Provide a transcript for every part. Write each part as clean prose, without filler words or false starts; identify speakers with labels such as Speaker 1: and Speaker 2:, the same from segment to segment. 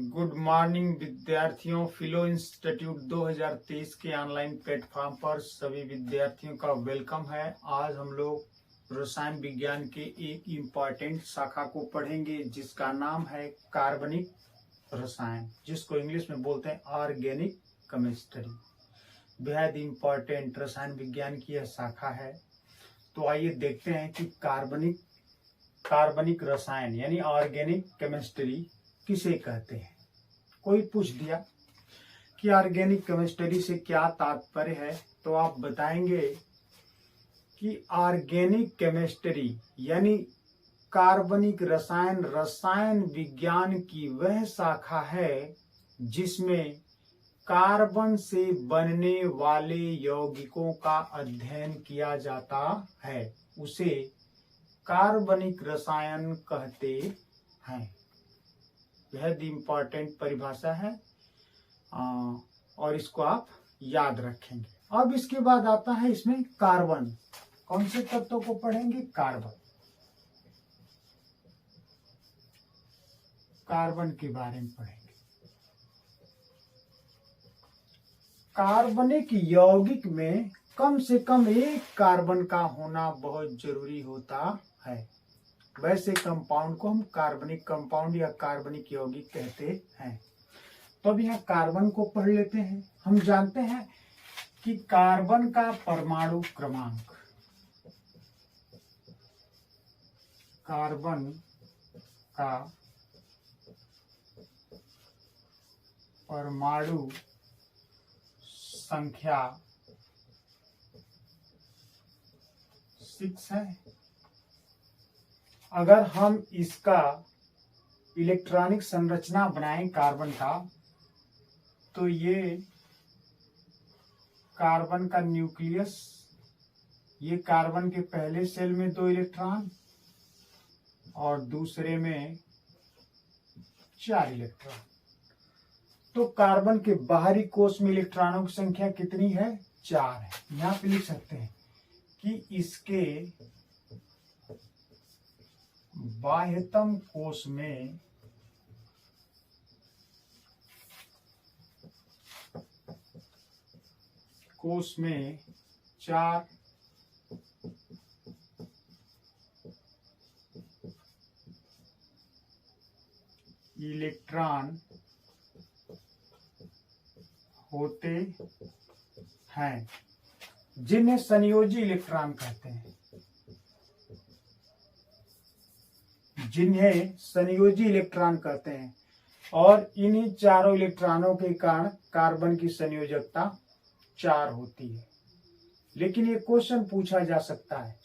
Speaker 1: Good morning विद्यार्थियों। फिलो institute 2023 के online platform पर सभी विद्यार्थियों का वेलकम है। आज हम लोग रसायन विज्ञान के एक इम्पॉर्टेंट शाखा को पढ़ेंगे जिसका नाम है कार्बनिक रसायन, जिसको इंग्लिश में बोलते हैं ऑर्गेनिक केमिस्ट्री। बेहद इम्पॉर्टेंट रसायन विज्ञान की यह शाखा है। तो आइए देखते हैं कि कार्बनिक रसायन यानी ऑर्गेनिक केमिस्ट्री किसे कहते हैं। कोई पूछ दिया कि ऑर्गेनिक केमिस्ट्री से क्या तात्पर्य है, तो आप बताएंगे कि ऑर्गेनिक केमिस्ट्री यानी कार्बनिक रसायन विज्ञान की वह शाखा है जिसमें कार्बन से बनने वाले यौगिकों का अध्ययन किया जाता है। उसे कार्बनिक रसायन कहते हैं। बेहद इम्पॉर्टेंट परिभाषा है और इसको आप याद रखेंगे। अब इसके बाद आता है इसमें कार्बन। कौन से तत्वों को पढ़ेंगे? कार्बन के बारे में पढ़ेंगे। कार्बनिक यौगिक में कम से कम एक कार्बन का होना बहुत जरूरी होता है। वैसे कंपाउंड को हम कार्बनिक कंपाउंड या कार्बनिक यौगिक कहते हैं। तो अब यहाँ कार्बन को पढ़ लेते हैं। हम जानते हैं कि कार्बन का परमाणु क्रमांक, कार्बन का परमाणु संख्या 6 है। अगर हम इसका इलेक्ट्रॉनिक संरचना बनाएं कार्बन का, तो ये कार्बन का न्यूक्लियस, ये कार्बन के पहले सेल में 2 इलेक्ट्रॉन और दूसरे में 4 इलेक्ट्रॉन। तो कार्बन के बाहरी कोश में इलेक्ट्रॉनों की संख्या कितनी है? 4 है। यहां पे लिख सकते हैं कि इसके बाह्यतम कोश में में 4 इलेक्ट्रॉन होते हैं जिन्हें संयोजी इलेक्ट्रॉन कहते हैं। और इन्हीं चारों इलेक्ट्रॉनों के कारण कार्बन की संयोजकता 4 होती है। लेकिन ये क्वेश्चन पूछा जा सकता है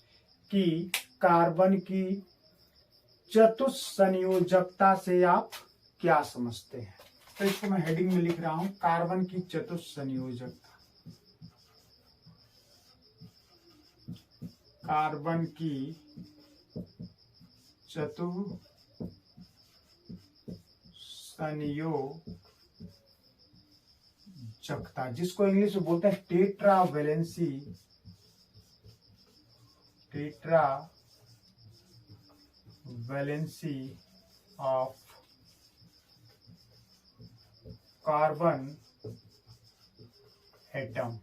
Speaker 1: कि कार्बन की चतुस्संयोजकता से आप क्या समझते हैं। तो इसको मैं हेडिंग में लिख रहा हूं, कार्बन की चतुस्संयोजकता। कार्बन की चतुस्संयोजकता, जिसको इंग्लिश में बोलते हैं tetravalency of carbon atom.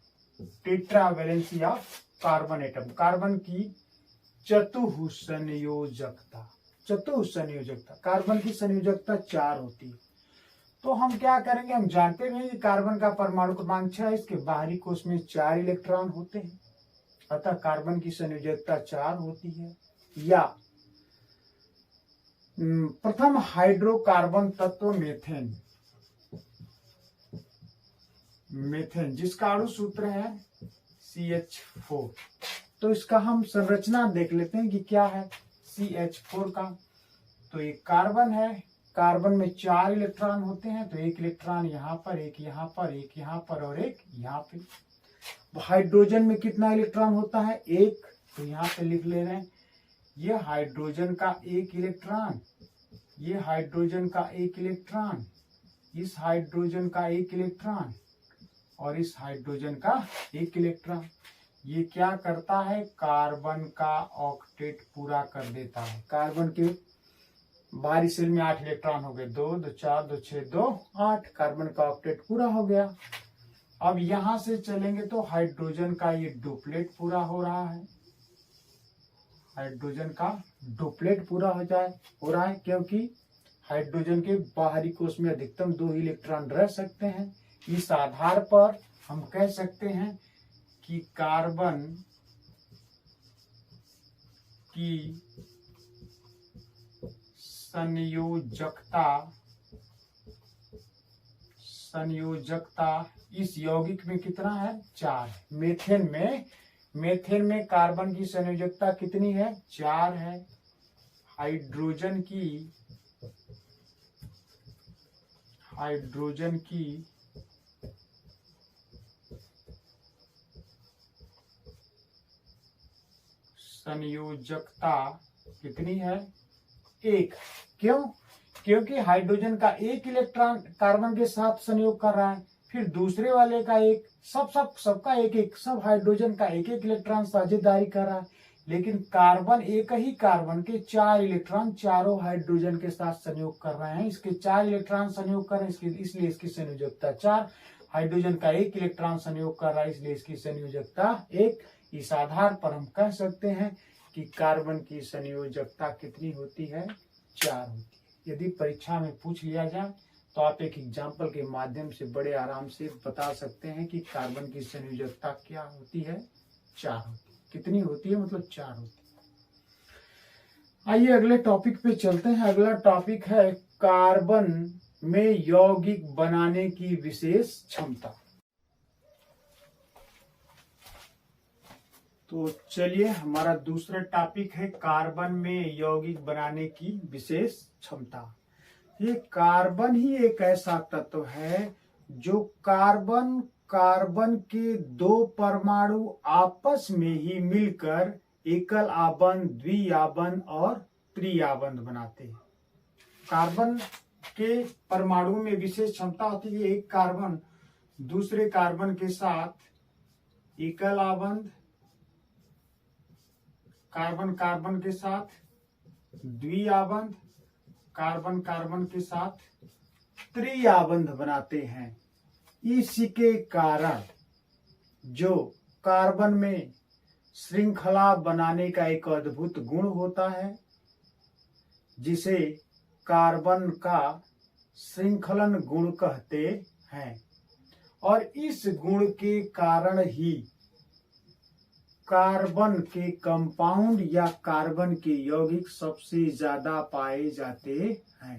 Speaker 1: Tetravalency of carbon atom, carbon की चतुस्संयोजकता। कार्बन की संयोजकता 4 होती है। तो हम क्या करेंगे? हम जानते हैं कि कार्बन का परमाणु क्रमांक 6 है। इसके बाहरी कोश में 4 इलेक्ट्रॉन होते हैं, अतः कार्बन की संयोजकता 4 होती है। या प्रथम हाइड्रोकार्बन तत्व मीथेन, जिसका अणु सूत्र है CH4। तो इसका हम संरचना देख लेते हैं कि क्या है CH4 का। तो ये कार्बन है। कार्बन में 4 इलेक्ट्रॉन होते हैं, तो 1 इलेक्ट्रॉन यहाँ पर, 1 यहाँ पर, 1 यहाँ पर और 1 यहाँ पे। हाइड्रोजन में कितना इलेक्ट्रॉन होता है? 1। तो यहाँ पे लिख ले रहे हैं, ये हाइड्रोजन का 1 इलेक्ट्रॉन, ये हाइड्रोजन का 1 इलेक्ट्रॉन, इस हाइड्रोजन का 1 इलेक्ट्रॉन और इस हाइड्रोजन का 1 इलेक्ट्रॉन। ये क्या करता है? कार्बन का ऑक्टेट पूरा कर देता है। कार्बन के बाहरी शेल में 8 इलेक्ट्रॉन हो गए, 2 2 4 2 6 2 8, कार्बन का ऑक्टेट पूरा हो गया। अब यहां से चलेंगे तो हाइड्रोजन का ये डुप्लेट पूरा हो रहा है, हाइड्रोजन का डुप्लेट पूरा हो रहा है, क्योंकि हाइड्रोजन के बाहरी कोश में अधिकतम 2 इलेक्ट्रॉन रह सकते हैं। इस आधार पर हम कह सकते हैं कि कार्बन की संयोजकता इस यौगिक में कितना है, 4। मेथेन में कार्बन की संयोजकता कितनी है, 4 है। हाइड्रोजन की संयोजकता कितनी है, 1। क्यों? क्योंकि हाइड्रोजन का एक इलेक्ट्रॉन कार्बन के साथ संयोग कर रहा है, फिर दूसरे वाले का एक, सबका एक सब हाइड्रोजन का एक इलेक्ट्रॉन साझेदारी कर रहा है, लेकिन कार्बन एक ही कार्बन के 4 इलेक्ट्रॉन चारों हाइड्रोजन के साथ संयोग कर रहे हैं। इसके 4 इलेक्ट्रॉन संयोग कर रहे हैं, इसलिए इसकी संयोजकता 4। हाइड्रोजन का एक इलेक्ट्रॉन संयोग कर रहा है, इसलिए इसकी संयोजकता 1। इस आधार पर हम कह सकते हैं कि कार्बन की संयोजकता कितनी होती है, 4 होती है। यदि परीक्षा में पूछ लिया जाए तो आप एक एग्जाम्पल के माध्यम से बड़े आराम से बता सकते हैं कि कार्बन की संयोजकता क्या होती है, 4 होती है। कितनी होती है, मतलब 4 होती है। आइए अगले टॉपिक पे चलते हैं। अगला टॉपिक है कार्बन में यौगिक बनाने की विशेष क्षमता। तो चलिए, हमारा दूसरा टॉपिक है कार्बन में यौगिक बनाने की विशेष क्षमता। ये कार्बन ही एक ऐसा तत्व है जो कार्बन के 2 परमाणु आपस में ही मिलकर एकल आबंध, द्विआबंध और त्रिआबंध बनाते हैं। कार्बन के परमाणु में विशेष क्षमता होती है, एक कार्बन दूसरे कार्बन के साथ एकल आबंध, कार्बन के साथ द्विआबंध, कार्बन के साथ त्रिआबंध बनाते हैं। इसके कारण जो कार्बन में श्रृंखला बनाने का एक अद्भुत गुण होता है, जिसे कार्बन का श्रृंखलन गुण कहते हैं, और इस गुण के कारण ही कार्बन के कंपाउंड या कार्बन के यौगिक सबसे ज्यादा पाए जाते हैं।